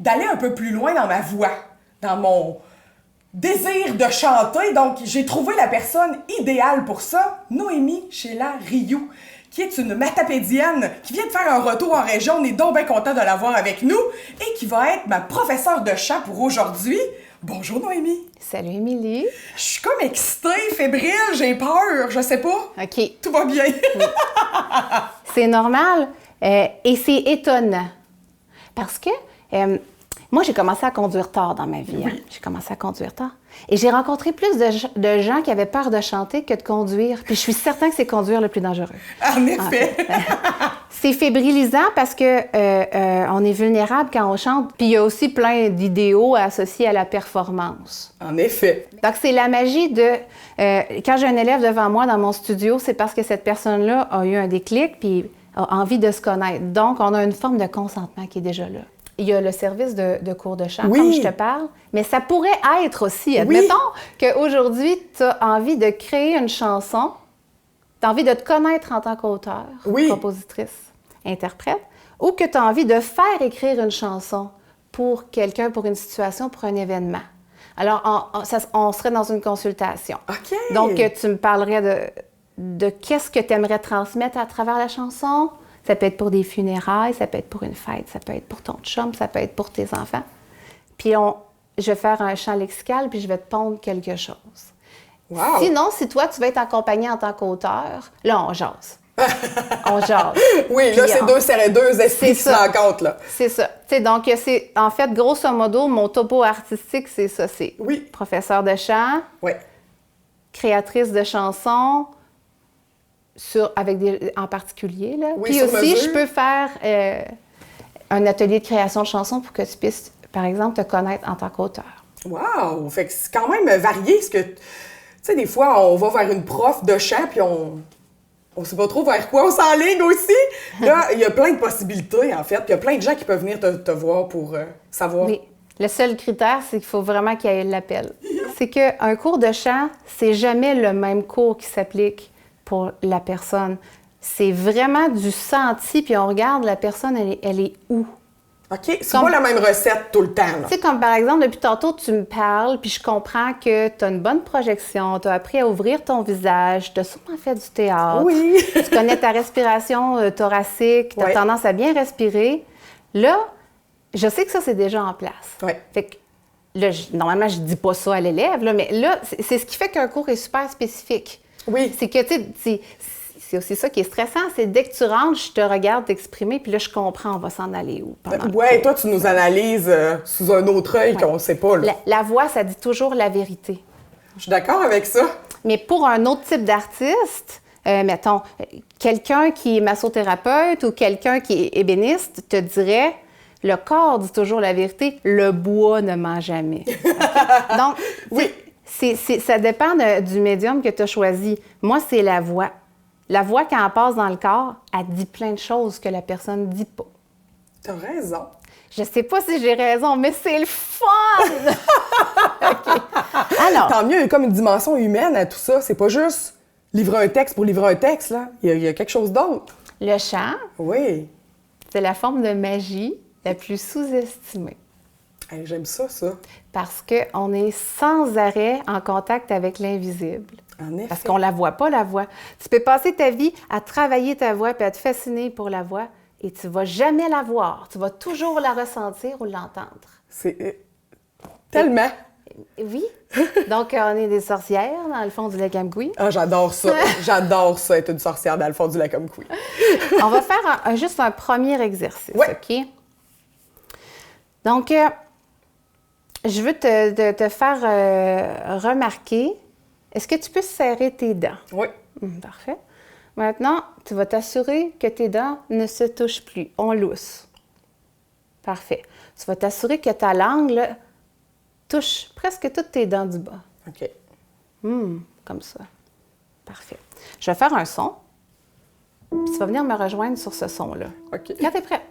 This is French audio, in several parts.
d'aller un peu plus loin dans ma voix, dans mon désir de chanter. Donc, j'ai trouvé la personne idéale pour ça, Noémie Sheila Rioux, qui est une matapédienne qui vient de faire un retour en région. On est donc bien content de l'avoir avec nous et qui va être ma professeure de chant pour aujourd'hui. Bonjour Noémie. Salut Émilie. Je suis comme excitée, fébrile, j'ai peur, je sais pas. OK. Tout va bien. C'est normal et c'est étonnant parce que moi, j'ai commencé à conduire tard dans ma vie. Oui. Hein. J'ai commencé à conduire tard. Et j'ai rencontré plus de gens qui avaient peur de chanter que de conduire. Puis je suis certain que c'est conduire le plus dangereux. En effet. C'est fébrilisant parce que on est vulnérable quand on chante. Puis il y a aussi plein d'idéaux associés à la performance. En effet. Donc, c'est la magie de... quand j'ai un élève devant moi dans mon studio, c'est parce que cette personne-là a eu un déclic puis a envie de se connaître. Donc, on a une forme de consentement qui est déjà là. Il y a le service de cours de chant, comme je te parle, mais ça pourrait être aussi, admettons qu'aujourd'hui, tu as envie de créer une chanson, tu as envie de te connaître en tant qu'auteur, compositrice, interprète, ou que tu as envie de faire écrire une chanson pour quelqu'un, pour une situation, pour un événement. Alors, on serait dans une consultation. OK. Donc, tu me parlerais de qu'est-ce que tu aimerais transmettre à travers la chanson. Ça peut être pour des funérailles, ça peut être pour une fête, ça peut être pour ton chum, ça peut être pour tes enfants. Puis je vais faire un chant lexical, puis je vais te pondre quelque chose. Wow. Sinon, si toi, tu veux être accompagné en tant qu'auteur, là, on jase. On jase. Oui, là, c'est deux esprits qui se rencontrent, là. C'est ça. T'sais, donc, c'est en fait, grosso modo, mon topo artistique, c'est ça. C'est professeur de chant, créatrice de chansons, en particulier. Là. Oui, puis aussi, mesure. je peux faire un atelier de création de chansons pour que tu puisses, par exemple, te connaître en tant qu'auteur. Wow! Fait que c'est quand même varié, parce que, tu sais, des fois, on va vers une prof de chant, puis on sait pas trop vers quoi on s'enligne aussi. Là, il y a plein de possibilités, en fait, puis il y a plein de gens qui peuvent venir te voir pour savoir. Oui. Le seul critère, c'est qu'il faut vraiment qu'il y ait l'appel. C'est qu'un cours de chant, c'est jamais le même cours qui s'applique pour la personne. C'est vraiment du senti, puis on regarde la personne, elle est où? OK, c'est pas la même recette tout le temps. Tu sais, comme par exemple, depuis tantôt, tu me parles, puis je comprends que tu as une bonne projection, tu as appris à ouvrir ton visage, tu as sûrement fait du théâtre. Oui! Tu connais ta respiration thoracique, tu as tendance à bien respirer. Là, je sais que ça, c'est déjà en place. Oui. Fait que là, normalement, je dis pas ça à l'élève, là, mais là, c'est ce qui fait qu'un cours est super spécifique. Oui. C'est que, tu sais, c'est aussi ça qui est stressant, c'est dès que tu rentres, je te regarde t'exprimer, puis là, je comprends, on va s'en aller où pendant le cours. Toi, tu nous analyses sous un autre œil qu'on ne sait pas. Là. La voix, ça dit toujours la vérité. Je suis d'accord avec ça. Mais pour un autre type d'artiste, mettons, quelqu'un qui est massothérapeute ou quelqu'un qui est ébéniste te dirait... Le corps dit toujours la vérité, le bois ne ment jamais. Donc, ça dépend du médium que tu as choisi. Moi, c'est la voix. La voix, quand elle passe dans le corps, elle dit plein de choses que la personne ne dit pas. T'as raison. Je sais pas si j'ai raison, mais c'est le fun! Okay. Alors, tant mieux, il y a comme une dimension humaine à tout ça. C'est pas juste livrer un texte pour livrer un texte, là. Il y a quelque chose d'autre. Le chant, c'est la forme de magie la plus sous-estimée. Hey, j'aime ça. Parce qu'on est sans arrêt en contact avec l'invisible. En effet. Parce qu'on la voit pas, la voix. Tu peux passer ta vie à travailler ta voix puis à te fasciner pour la voix et tu vas jamais la voir. Tu vas toujours la ressentir ou l'entendre. C'est tellement. Oui. Donc, on est des sorcières dans le fond du lac Amkoui. Ah, j'adore ça. J'adore ça, être une sorcière dans le fond du lac Amkoui. On va faire juste un premier exercice, OK? Donc, je veux te faire remarquer, est-ce que tu peux serrer tes dents? Oui. Parfait. Maintenant, tu vas t'assurer que tes dents ne se touchent plus. On lousse. Parfait. Tu vas t'assurer que ta langue là, touche presque toutes tes dents du bas. OK. Comme ça. Parfait. Je vais faire un son, puis tu vas venir me rejoindre sur ce son-là. OK. Quand tu es prêt.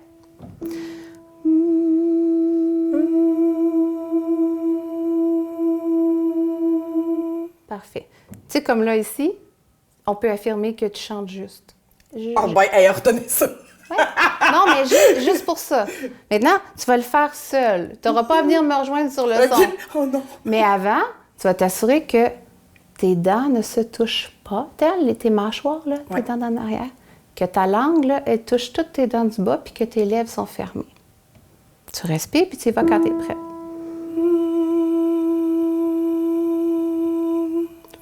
Parfait. Tu sais, comme là, ici, on peut affirmer que tu chantes juste. Ah, ben, hey, retenez ça! Ouais. Non, mais juste pour ça. Maintenant, tu vas le faire seul. Tu n'auras pas à venir me rejoindre sur le son. Oh non! Mais avant, tu vas t'assurer que tes dents ne se touchent pas, tes mâchoires, là, tes dents en arrière. Que ta langue, là, elle touche toutes tes dents du bas puis que tes lèvres sont fermées. Tu respires puis tu y vas quand tu es prête.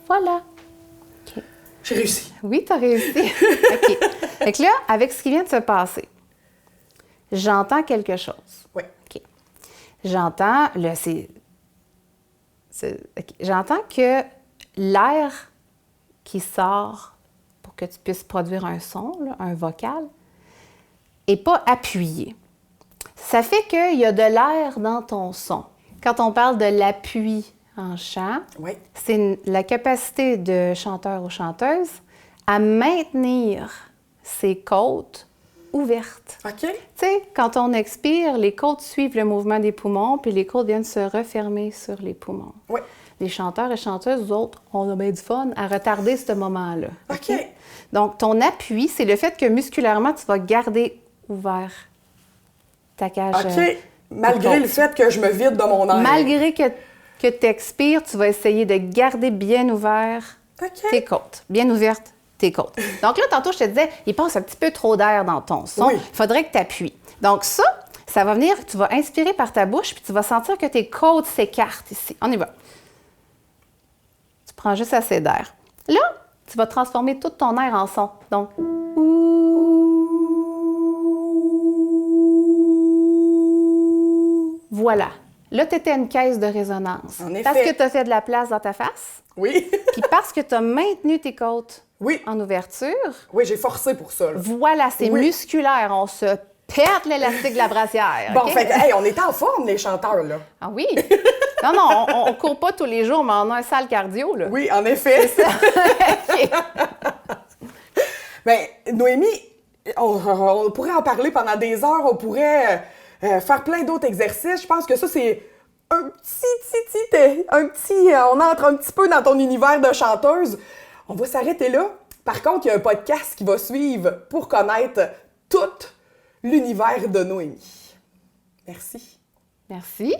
Voilà. Okay. J'ai réussi. Oui, tu as réussi. OK. Fait que là, avec ce qui vient de se passer, j'entends quelque chose. Oui. OK. J'entends, j'entends que l'air qui sort pour que tu puisses produire un son, là, un vocal, n'est pas appuyé. Ça fait qu'il y a de l'air dans ton son. Quand on parle de l'appui en chant, c'est la capacité de chanteur ou chanteuse à maintenir ses côtes ouvertes. OK. Tu sais, quand on expire, les côtes suivent le mouvement des poumons, puis les côtes viennent se refermer sur les poumons. Oui. Les chanteurs et chanteuses, nous autres, on a bien du fun à retarder ce moment-là. OK. Donc, ton appui, c'est le fait que musculairement, tu vas garder ouvert ta cage. OK. Malgré le fait que je me vide de mon air. Malgré que tu expires, tu vas essayer de garder bien ouvert tes côtes. Bien ouvertes tes côtes. Donc là, tantôt, je te disais, il passe un petit peu trop d'air dans ton son. Oui. Il faudrait que tu appuies. Donc ça va venir, tu vas inspirer par ta bouche, puis tu vas sentir que tes côtes s'écartent ici. On y va. Tu prends juste assez d'air. Là, tu vas transformer tout ton air en son. Donc, voilà. Là, tu étais une caisse de résonance. En effet. Parce que tu as fait de la place dans ta face. Oui. Puis parce que tu as maintenu tes côtes en ouverture. Oui, j'ai forcé pour ça. Là. Voilà, c'est musculaire. On se pète l'élastique de la brassière. Bon, okay? fait hey, on est en forme, les chanteurs, là. Ah oui? Non, on court pas tous les jours, mais on a un sale cardio, là. Oui, en effet. C'est ça. Okay. Bien, Noémie, on pourrait en parler pendant des heures. On pourrait faire plein d'autres exercices. Je pense que ça, c'est on entre un petit peu dans ton univers de chanteuse. On va s'arrêter là. Par contre, il y a un podcast qui va suivre pour connaître tout l'univers de Noémie. Merci. Merci.